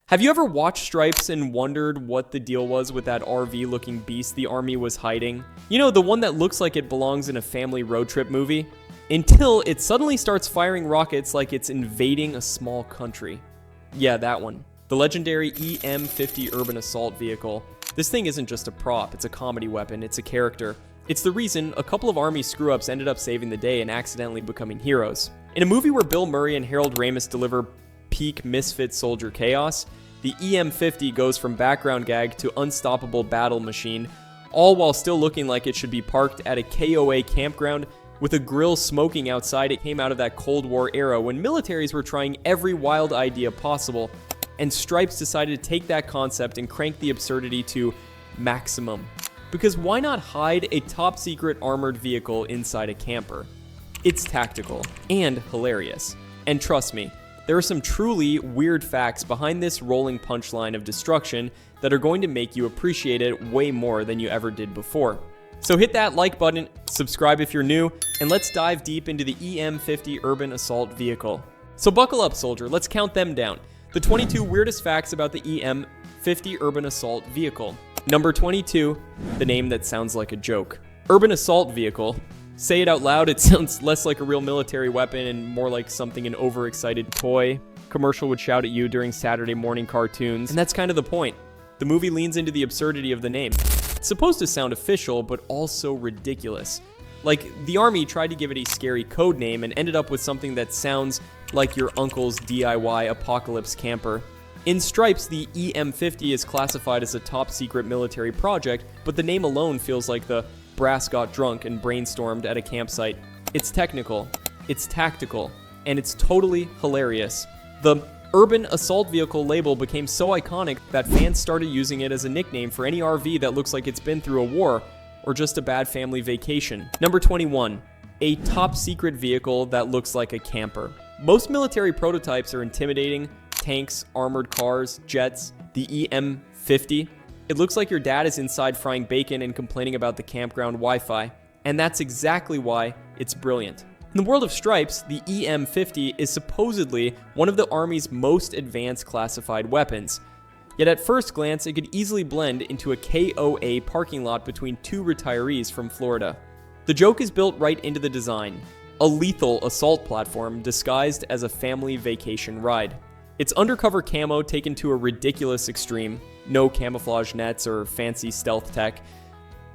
Have you ever watched Stripes and wondered what the deal was with that RV looking beast the army was hiding? You know, the one that looks like it belongs in a family road trip movie? Until it suddenly starts firing rockets like it's invading a small country. Yeah, that one. The legendary EM-50 urban assault vehicle. This thing isn't just a prop, it's a comedy weapon, it's a character. It's the reason a couple of army screw-ups ended up saving the day and accidentally becoming heroes. In a movie where Bill Murray and Harold Ramis deliver peak misfit soldier chaos, the EM-50 goes from background gag to unstoppable battle machine, all while still looking like it should be parked at a KOA campground with a grill smoking outside. It came out of that Cold War era when militaries were trying every wild idea possible, and Stripes decided to take that concept and crank the absurdity to maximum. Because why not hide a top secret armored vehicle inside a camper? It's tactical and hilarious. And trust me, there are some truly weird facts behind this rolling punchline of destruction that are going to make you appreciate it way more than you ever did before. So hit that like button, subscribe if you're new, and let's dive deep into the EM-50 urban assault vehicle. So buckle up, soldier, let's count them down. The 22 weirdest facts about the EM-50 urban assault vehicle. Number 22, the name that sounds like a joke. Urban assault vehicle. Say it out loud, it sounds less like a real military weapon and more like something an overexcited toy commercial would shout at you during Saturday morning cartoons. And that's kind of the point. The movie leans into the absurdity of the name. It's supposed to sound official, but also ridiculous. Like, the army tried to give it a scary code name and ended up with something that sounds like your uncle's DIY apocalypse camper. In Stripes, the EM-50 is classified as a top secret military project, but the name alone feels like the brass got drunk and brainstormed at a campsite. It's technical, it's tactical, and it's totally hilarious. The urban assault vehicle label became so iconic that fans started using it as a nickname for any RV that looks like it's been through a war or just a bad family vacation. Number 21, a top secret vehicle that looks like a camper. Most military prototypes are intimidating: tanks, armored cars, jets. The EM-50, it looks like your dad is inside frying bacon and complaining about the campground Wi-Fi. And that's exactly why it's brilliant. In the world of Stripes, the EM-50 is supposedly one of the Army's most advanced classified weapons. Yet at first glance, it could easily blend into a KOA parking lot between two retirees from Florida. The joke is built right into the design. A lethal assault platform disguised as a family vacation ride. It's undercover camo taken to a ridiculous extreme. No camouflage nets or fancy stealth tech.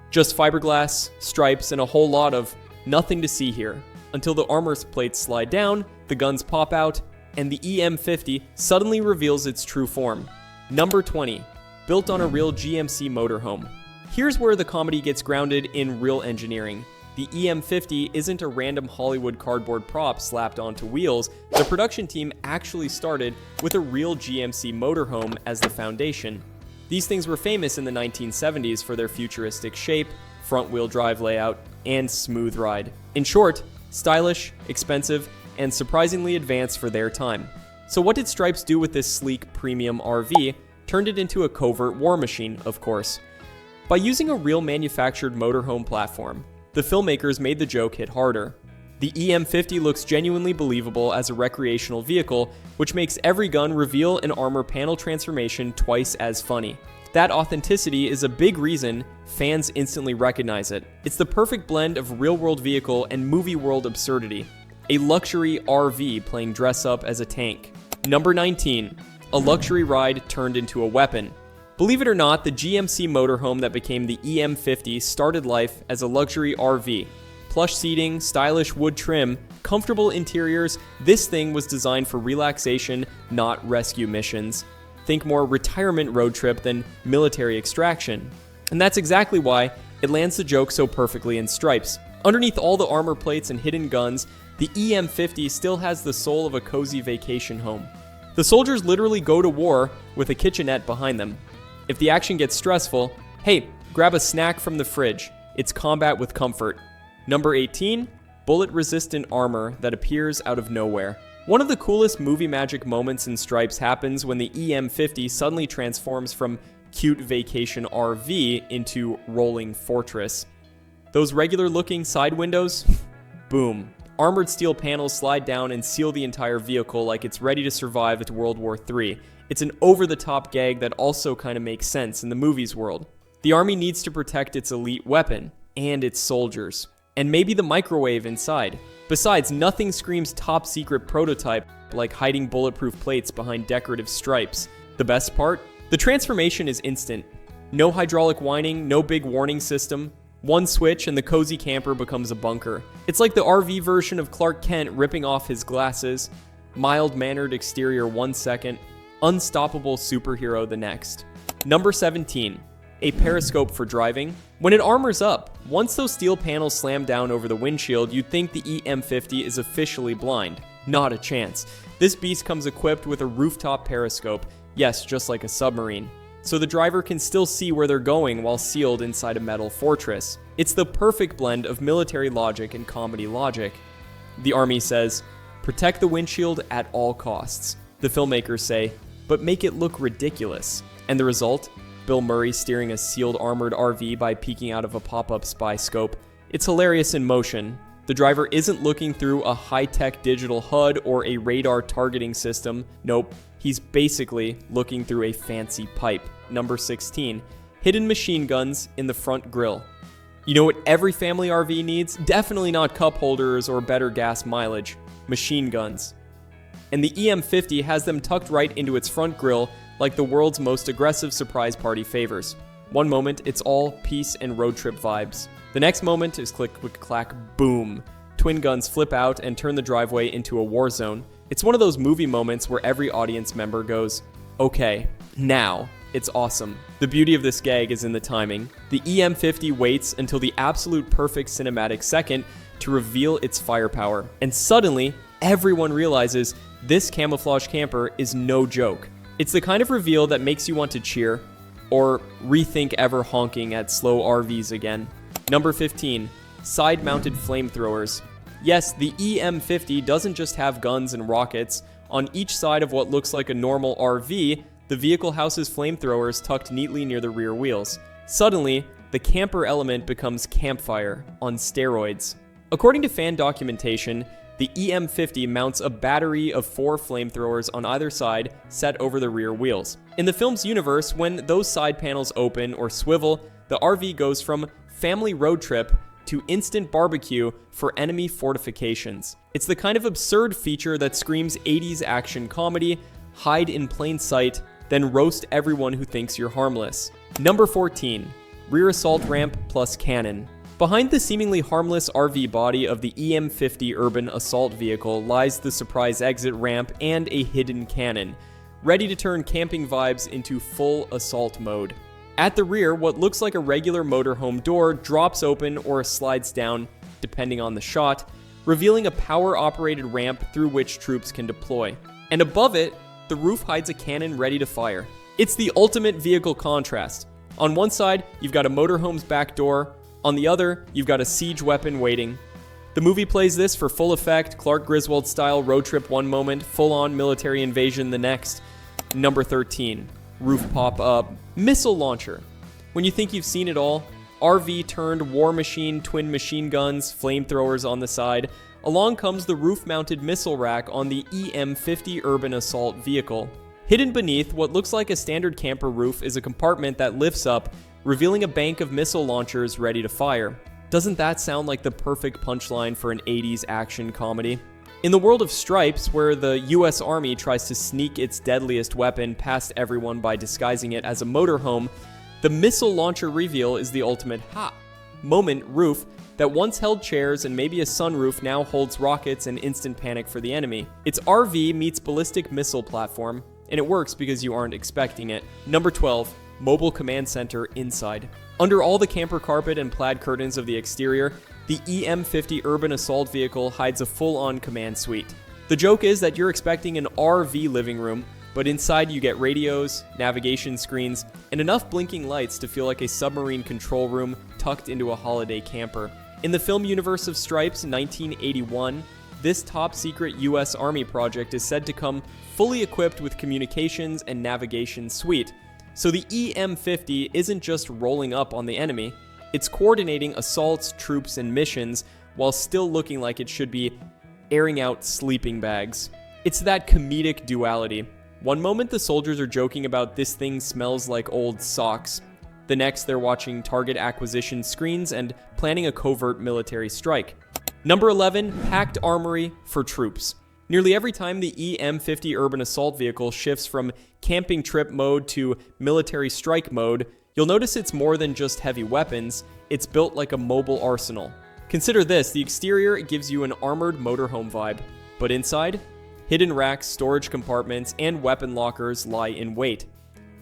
Just fiberglass, stripes, and a whole lot of nothing to see here. Until the armor plates slide down, the guns pop out, and the EM-50 suddenly reveals its true form. Number 20, built on a real GMC motorhome. Here's where the comedy gets grounded in real engineering. The EM-50 isn't a random Hollywood cardboard prop slapped onto wheels. The production team actually started with a real GMC motorhome as the foundation. These things were famous in the 1970s for their futuristic shape, front-wheel drive layout, and smooth ride. In short, stylish, expensive, and surprisingly advanced for their time. So what did Stripes do with this sleek premium RV? Turned it into a covert war machine, of course. By using a real manufactured motorhome platform, the filmmakers made the joke hit harder. The EM-50 looks genuinely believable as a recreational vehicle, which makes every gun reveal and armor panel transformation twice as funny. That authenticity is a big reason fans instantly recognize it. It's the perfect blend of real-world vehicle and movie-world absurdity. A luxury RV playing dress-up as a tank. Number 19, a luxury ride turned into a weapon. Believe it or not, the GMC motorhome that became the EM-50 started life as a luxury RV. Plush seating, stylish wood trim, comfortable interiors, this thing was designed for relaxation, not rescue missions. Think more retirement road trip than military extraction. And that's exactly why it lands the joke so perfectly in Stripes. Underneath all the armor plates and hidden guns, the EM-50 still has the soul of a cozy vacation home. The soldiers literally go to war with a kitchenette behind them. If the action gets stressful, hey, grab a snack from the fridge. It's combat with comfort. Number 18, bullet-resistant armor that appears out of nowhere. One of the coolest movie magic moments in Stripes happens when the EM-50 suddenly transforms from cute vacation RV into rolling fortress. Those regular-looking side windows? Boom. Armored steel panels slide down and seal the entire vehicle like it's ready to survive at World War III. It's an over-the-top gag that also kind of makes sense in the movie's world. The army needs to protect its elite weapon, and its soldiers, and maybe the microwave inside. Besides, nothing screams top-secret prototype like hiding bulletproof plates behind decorative stripes. The best part? The transformation is instant. No hydraulic whining, no big warning system. One switch and the cozy camper becomes a bunker. It's like the RV version of Clark Kent ripping off his glasses. Mild-mannered exterior 1 second, unstoppable superhero the next. Number 17. A periscope for driving. When it armors up, once those steel panels slam down over the windshield, you'd think the EM-50 is officially blind. Not a chance. This beast comes equipped with a rooftop periscope, yes, just like a submarine, so the driver can still see where they're going while sealed inside a metal fortress. It's the perfect blend of military logic and comedy logic. The army says, protect the windshield at all costs. The filmmakers say, but make it look ridiculous. And the result? Bill Murray steering a sealed armored RV by peeking out of a pop-up spy scope. It's hilarious in motion. The driver isn't looking through a high-tech digital HUD or a radar targeting system. Nope, he's basically looking through a fancy pipe. Number 16, hidden machine guns in the front grille. You know what every family RV needs? Definitely not cup holders or better gas mileage. Machine guns. And the EM-50 has them tucked right into its front grille like the world's most aggressive surprise party favors. One moment, it's all peace and road trip vibes. The next moment is click, click, clack, boom. Twin guns flip out and turn the driveway into a war zone. It's one of those movie moments where every audience member goes, okay, now. It's awesome. The beauty of this gag is in the timing. The EM-50 waits until the absolute perfect cinematic second to reveal its firepower. And suddenly, everyone realizes this camouflage camper is no joke. It's the kind of reveal that makes you want to cheer, or rethink ever honking at slow RVs again. Number 15, side-mounted flamethrowers. Yes, the EM-50 doesn't just have guns and rockets. On each side of what looks like a normal RV, the vehicle houses flamethrowers tucked neatly near the rear wheels. Suddenly, the camper element becomes campfire on steroids. According to fan documentation, the EM-50 mounts a battery of 4 flamethrowers on either side set over the rear wheels. In the film's universe, when those side panels open or swivel, the RV goes from family road trip to instant barbecue for enemy fortifications. It's the kind of absurd feature that screams 80s action comedy, hide in plain sight, then roast everyone who thinks you're harmless. Number 14, rear assault ramp plus cannon. Behind the seemingly harmless RV body of the EM-50 urban assault vehicle lies the surprise exit ramp and a hidden cannon, ready to turn camping vibes into full assault mode. At the rear, what looks like a regular motorhome door drops open or slides down, depending on the shot, revealing a power-operated ramp through which troops can deploy. And above it, the roof hides a cannon ready to fire. It's the ultimate vehicle contrast. On one side, you've got a motorhome's back door. On the other, you've got a siege weapon waiting. The movie plays this for full effect, Clark Griswold-style road trip one moment, full-on military invasion the next. Number 13, roof pop-up missile launcher. When you think you've seen it all, RV turned war machine, twin machine guns, flamethrowers on the side, along comes the roof-mounted missile rack on the EM-50 urban assault vehicle. Hidden beneath what looks like a standard camper roof is a compartment that lifts up, revealing a bank of missile launchers ready to fire. Doesn't that sound like the perfect punchline for an 80s action comedy? In the world of Stripes, where the US Army tries to sneak its deadliest weapon past everyone by disguising it as a motorhome, the missile launcher reveal is the ultimate ha moment roof that once held chairs and maybe a sunroof now holds rockets and instant panic for the enemy. It's RV meets ballistic missile platform, and it works because you aren't expecting it. Number 12, mobile command center inside. Under all the camper carpet and plaid curtains of the exterior, the EM-50 urban assault vehicle hides a full-on command suite. The joke is that you're expecting an RV living room, but inside you get radios, navigation screens, and enough blinking lights to feel like a submarine control room tucked into a holiday camper. In the film universe of Stripes 1981, this top-secret US Army project is said to come fully equipped with communications and navigation suite. So the EM-50 isn't just rolling up on the enemy, it's coordinating assaults, troops, and missions while still looking like it should be airing out sleeping bags. It's that comedic duality. One moment the soldiers are joking about this thing smells like old socks. The next they're watching target acquisition screens and planning a covert military strike. Number 11, packed armory for troops. Nearly every time the EM-50 urban assault vehicle shifts from camping trip mode to military strike mode, you'll notice it's more than just heavy weapons, it's built like a mobile arsenal. Consider this, the exterior gives you an armored motorhome vibe, but inside, hidden racks, storage compartments, and weapon lockers lie in wait.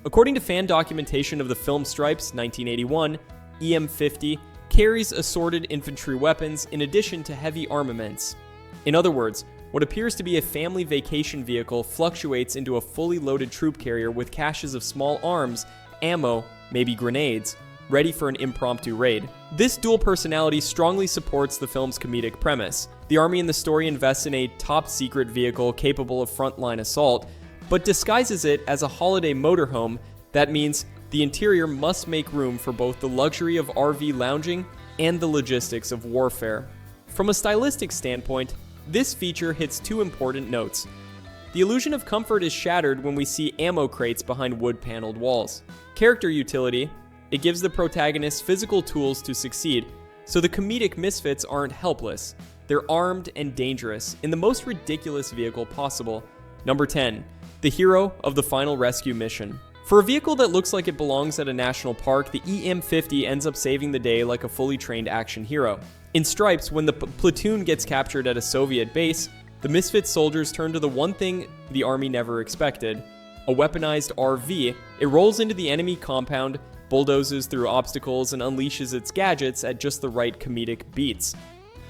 According to fan documentation of the film Stripes, 1981, EM-50 carries assorted infantry weapons in addition to heavy armaments. In other words, what appears to be a family vacation vehicle fluctuates into a fully loaded troop carrier with caches of small arms, ammo, maybe grenades, ready for an impromptu raid. This dual personality strongly supports the film's comedic premise. The army in the story invests in a top-secret vehicle capable of frontline assault, but disguises it as a holiday motorhome. That means the interior must make room for both the luxury of RV lounging and the logistics of warfare. From a stylistic standpoint, this feature hits two important notes. The illusion of comfort is shattered when we see ammo crates behind wood-paneled walls. Character utility, it gives the protagonist physical tools to succeed, so the comedic misfits aren't helpless. They're armed and dangerous in the most ridiculous vehicle possible. Number 10, the hero of the final rescue mission. For a vehicle that looks like it belongs at a national park, the EM-50 ends up saving the day like a fully trained action hero. In Stripes, when the platoon gets captured at a Soviet base, the misfit soldiers turn to the one thing the army never expected, a weaponized RV. It rolls into the enemy compound, bulldozes through obstacles, and unleashes its gadgets at just the right comedic beats.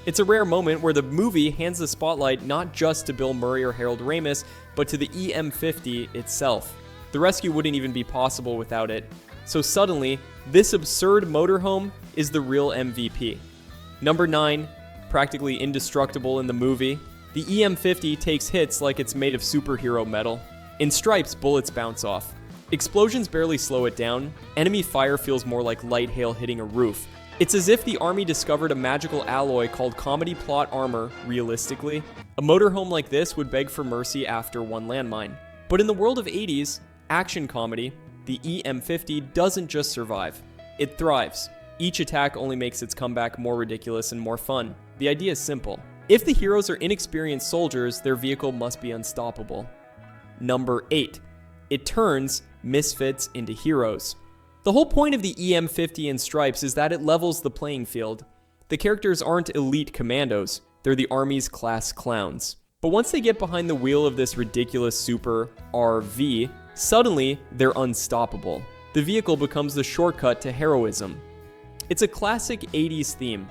It's a rare moment where the movie hands the spotlight not just to Bill Murray or Harold Ramis, but to the EM-50 itself. The rescue wouldn't even be possible without it. So suddenly, this absurd motorhome is the real MVP. Number 9, practically indestructible in the movie, the EM-50 takes hits like it's made of superhero metal. In Stripes, bullets bounce off. Explosions barely slow it down. Enemy fire feels more like light hail hitting a roof. It's as if the army discovered a magical alloy called comedy plot armor realistically. A motorhome like this would beg for mercy after one landmine. But in the world of 80s action comedy, the EM-50 doesn't just survive. It thrives. Each attack only makes its comeback more ridiculous and more fun. The idea is simple. If the heroes are inexperienced soldiers, their vehicle must be unstoppable. Number 8. It turns misfits into heroes. The whole point of the EM-50 in Stripes is that it levels the playing field. The characters aren't elite commandos, they're the army's class clowns. But once they get behind the wheel of this ridiculous super RV, suddenly they're unstoppable. The vehicle becomes the shortcut to heroism. It's a classic 80s theme.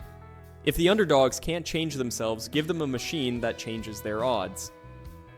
If the underdogs can't change themselves, give them a machine that changes their odds.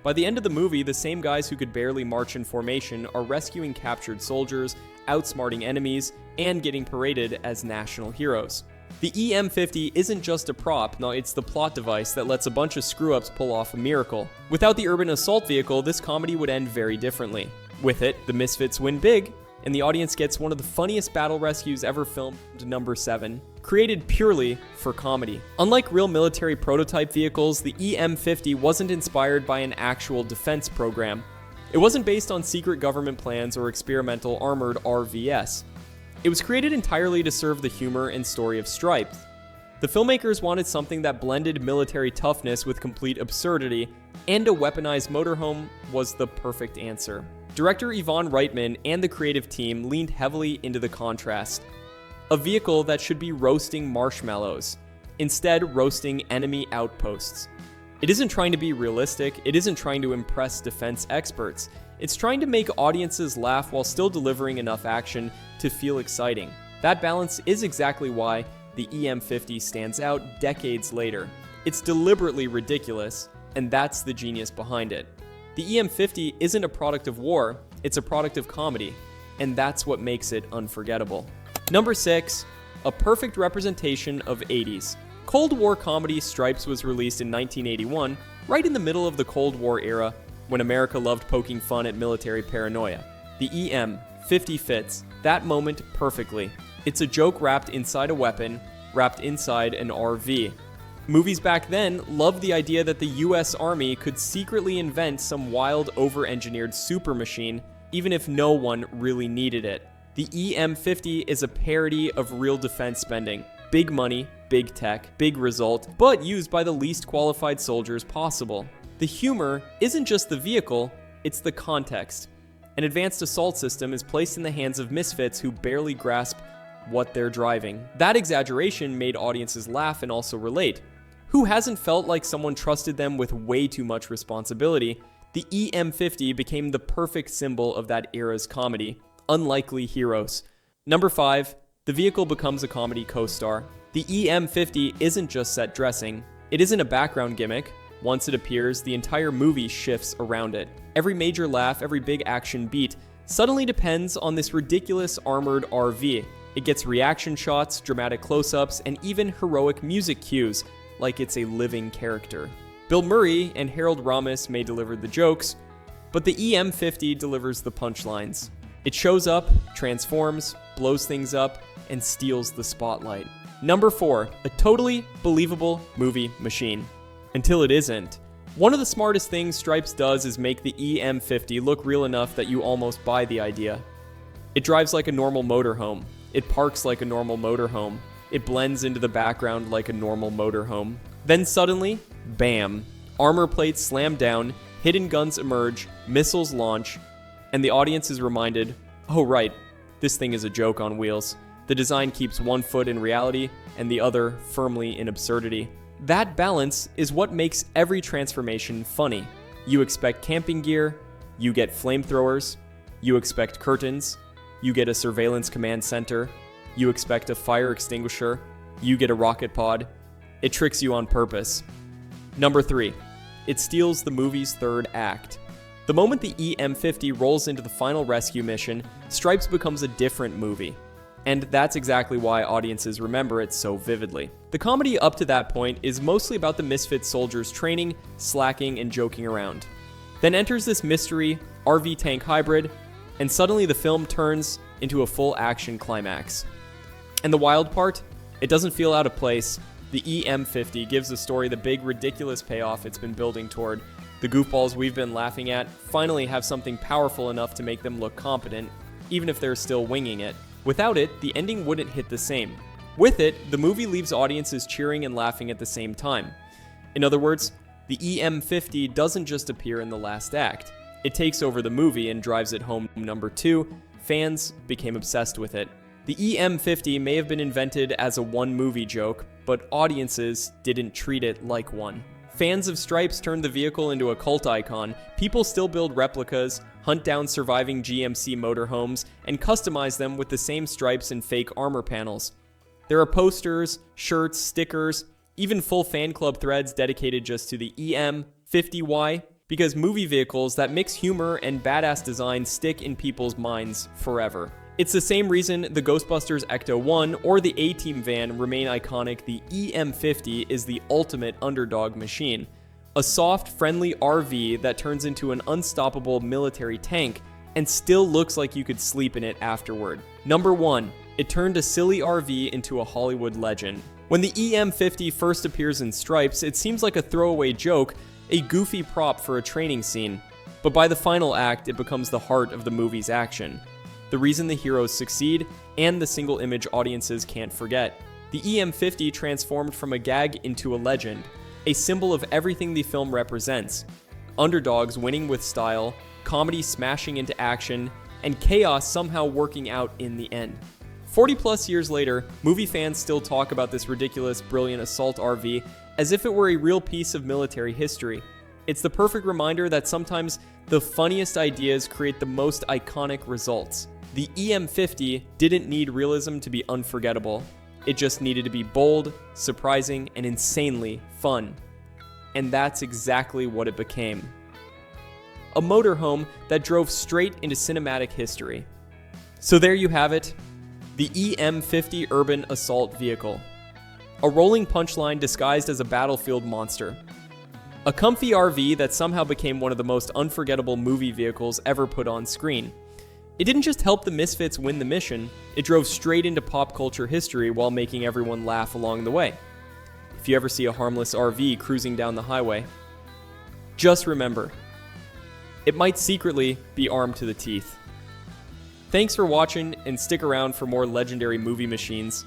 By the end of the movie, the same guys who could barely march in formation are rescuing captured soldiers, outsmarting enemies, and getting paraded as national heroes. The EM-50 isn't just a prop, no, it's the plot device that lets a bunch of screw-ups pull off a miracle. Without the urban assault vehicle, this comedy would end very differently. With it, the misfits win big, and the audience gets one of the funniest battle rescues ever filmed, Number 7, created purely for comedy. Unlike real military prototype vehicles, the EM-50 wasn't inspired by an actual defense program. It wasn't based on secret government plans or experimental armored RVS. It was created entirely to serve the humor and story of Stripes. The filmmakers wanted something that blended military toughness with complete absurdity, and a weaponized motorhome was the perfect answer. Director Yvonne Reitman and the creative team leaned heavily into the contrast. A vehicle that should be roasting marshmallows, instead roasting enemy outposts. It isn't trying to be realistic, it isn't trying to impress defense experts. It's trying to make audiences laugh while still delivering enough action to feel exciting. That balance is exactly why the EM-50 stands out decades later. It's deliberately ridiculous, and that's the genius behind it. The EM-50 isn't a product of war, it's a product of comedy, and that's what makes it unforgettable. Number 6, a perfect representation of 80s. Cold War comedy Stripes was released in 1981, right in the middle of the Cold War era, when America loved poking fun at military paranoia. The EM-50 fits that moment perfectly. It's a joke wrapped inside a weapon, wrapped inside an RV. Movies back then loved the idea that the US Army could secretly invent some wild, over-engineered super machine, even if no one really needed it. The EM-50 is a parody of real defense spending. Big money, big tech, big result, but used by the least qualified soldiers possible. The humor isn't just the vehicle, it's the context. An advanced assault system is placed in the hands of misfits who barely grasp what they're driving. That exaggeration made audiences laugh and also relate. Who hasn't felt like someone trusted them with way too much responsibility? The EM-50 became the perfect symbol of that era's comedy. Unlikely heroes. Number 5, the vehicle becomes a comedy co-star. The EM-50 isn't just set dressing. It isn't a background gimmick. Once it appears, the entire movie shifts around it. Every major laugh, every big action beat suddenly depends on this ridiculous armored RV. It gets reaction shots, dramatic close-ups, and even heroic music cues, like it's a living character. Bill Murray and Harold Ramis may deliver the jokes, but the EM-50 delivers the punchlines. It shows up, transforms, blows things up, and steals the spotlight. Number 4, a totally believable movie machine. Until it isn't. One of the smartest things Stripes does is make the EM-50 look real enough that you almost buy the idea. It drives like a normal motorhome. It parks like a normal motorhome. It blends into the background like a normal motorhome. Then suddenly, bam, armor plates slam down, hidden guns emerge, missiles launch, and the audience is reminded, oh right, this thing is a joke on wheels. The design keeps one foot in reality and the other firmly in absurdity. That balance is what makes every transformation funny. You expect camping gear, you get flamethrowers, you expect curtains, you get a surveillance command center, you expect a fire extinguisher, you get a rocket pod. It tricks you on purpose. Number 3, it steals the movie's third act. The moment the EM-50 rolls into the final rescue mission, Stripes becomes a different movie. And that's exactly why audiences remember it so vividly. The comedy up to that point is mostly about the misfit soldiers training, slacking, and joking around. Then enters this mystery RV tank hybrid, and suddenly the film turns into a full action climax. And the wild part? It doesn't feel out of place. The EM-50 gives the story the big ridiculous payoff it's been building toward. The goofballs we've been laughing at finally have something powerful enough to make them look competent, even if they're still winging it. Without it, the ending wouldn't hit the same. With it, the movie leaves audiences cheering and laughing at the same time. In other words, the EM-50 doesn't just appear in the last act. It takes over the movie and drives it home. Number 2, fans became obsessed with it. The EM-50 may have been invented as a one-movie joke, but audiences didn't treat it like one. Fans of Stripes turned the vehicle into a cult icon. People still build replicas, hunt down surviving GMC motorhomes, and customize them with the same stripes and fake armor panels. There are posters, shirts, stickers, even full fan club threads dedicated just to the EM-50Y, because movie vehicles that mix humor and badass design stick in people's minds forever. It's the same reason the Ghostbusters Ecto-1 or the A-Team van remain iconic. The EM-50 is the ultimate underdog machine. A soft, friendly RV that turns into an unstoppable military tank and still looks like you could sleep in it afterward. Number 1, it turned a silly RV into a Hollywood legend. When the EM-50 first appears in Stripes, it seems like a throwaway joke, a goofy prop for a training scene. But by the final act, it becomes the heart of the movie's action. The reason the heroes succeed, and the single image audiences can't forget. The EM-50 transformed from a gag into a legend, a symbol of everything the film represents. Underdogs winning with style, comedy smashing into action, and chaos somehow working out in the end. 40 plus years later, movie fans still talk about this ridiculous, brilliant assault RV as if it were a real piece of military history. It's the perfect reminder that sometimes the funniest ideas create the most iconic results. The EM-50 didn't need realism to be unforgettable. It just needed to be bold, surprising, and insanely fun. And that's exactly what it became. A motorhome that drove straight into cinematic history. So there you have it, the EM-50 urban assault vehicle. A rolling punchline disguised as a battlefield monster. A comfy RV that somehow became one of the most unforgettable movie vehicles ever put on screen. It didn't just help the misfits win the mission, it drove straight into pop culture history while making everyone laugh along the way. if you ever see a harmless RV cruising down the highway. Just remember, it might secretly be armed to the teeth. Thanks for watching, and stick around for more legendary movie machines.